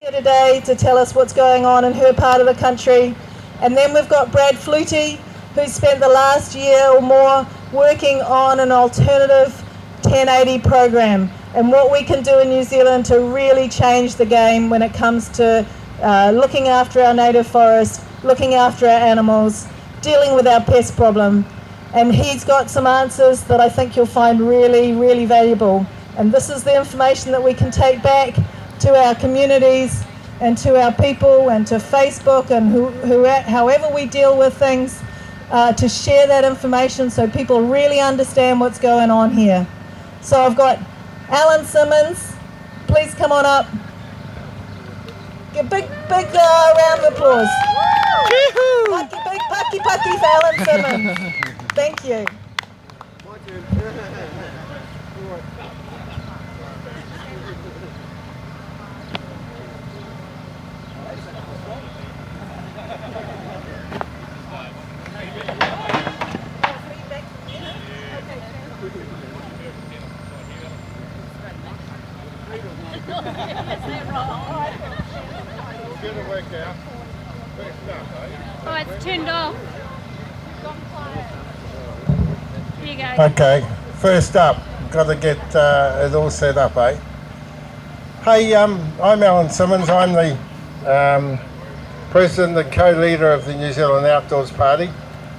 Here today to tell us what's going on in her part of the country. And then we've got Brad Flutie, who's spent the last year or more working on an alternative 1080 program and what we can do in New Zealand to really change the game when it comes to looking after our native forest, looking after our animals, dealing with our pest problem. And he's got some answers that I think you'll find really, really valuable. And this is the information that we can take back to our communities and to our people and to Facebook and however we deal with things, to share that information so people really understand what's going on here. So I've got Alan Simmons. Please come on up. Give a big round of applause. Big paki for Alan Simmons. Thank you. Oh, it's turned off. Here you go. Okay, first up, got to get it all set up, eh? Hey, I'm Alan Simmons. I'm the president and co-leader of the New Zealand Outdoors Party,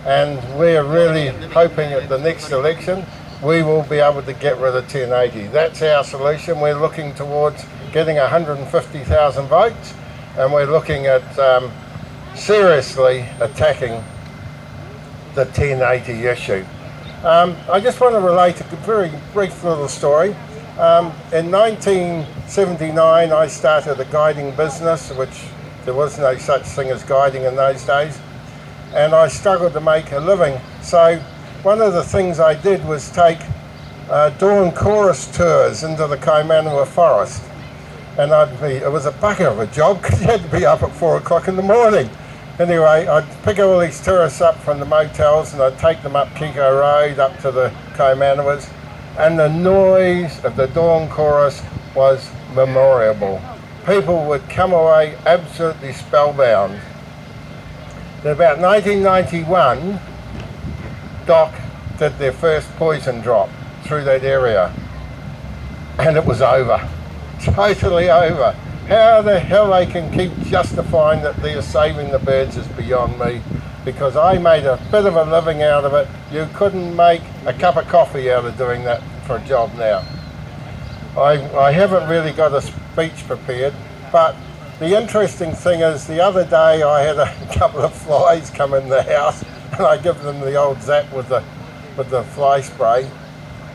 and we're really hoping at the next election we will be able to get rid of 1080. That's our solution. We're looking towards getting 150,000 votes, and we're looking at seriously attacking the 1080 issue. I just want to relate a very brief little story. In 1979 I started a guiding business, which there was no such thing as guiding in those days, and I struggled to make a living. So one of the things I did was take dawn chorus tours into the Kaimanawa forest. And it was a bugger of a job because you had to be up at 4 o'clock in the morning. Anyway, I'd pick all these tourists up from the motels and I'd take them up Kiko Road up to the Kaimanawas, and the noise of the dawn chorus was memorable. People would come away absolutely spellbound. In about 1991, Doc did their first poison drop through that area, and it was over. Totally over. How the hell they can keep justifying that they're saving the birds is beyond me, because I made a bit of a living out of it. You couldn't make a cup of coffee out of doing that for a job now. I haven't really got a speech prepared, but the interesting thing is the other day I had a couple of flies come in the house and I give them the old zap with the fly spray.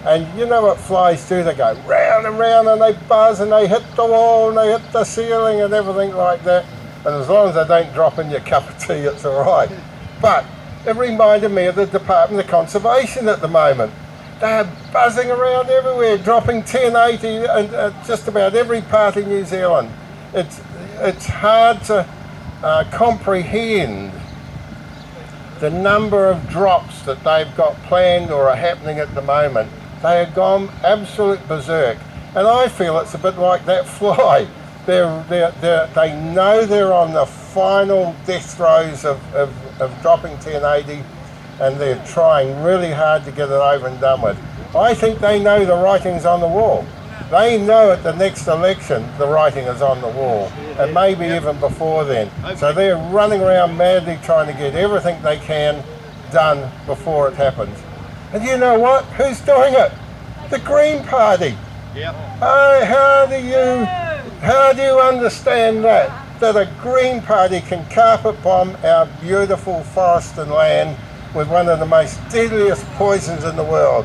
And you know what flies do? They go round and round and they buzz and they hit the wall and they hit the ceiling and everything like that. And as long as they don't drop in your cup of tea, it's all right. But it reminded me of the Department of Conservation at the moment. They're buzzing around everywhere, dropping 1080 in just about every part of New Zealand. It's hard to comprehend the number of drops that they've got planned or are happening at the moment. They have gone absolute berserk, and I feel it's a bit like that fly. They know they're on the final death throes of dropping 1080, and they're trying really hard to get it over and done with. I think they know the writing's on the wall. They know at the next election the writing is on the wall, and maybe even before then. So they're running around madly trying to get everything they can done before it happens. And you know what? Who's doing it? The Green Party. Yep. Oh, how do you understand that? That a Green Party can carpet bomb our beautiful forest and land with one of the most deadliest poisons in the world.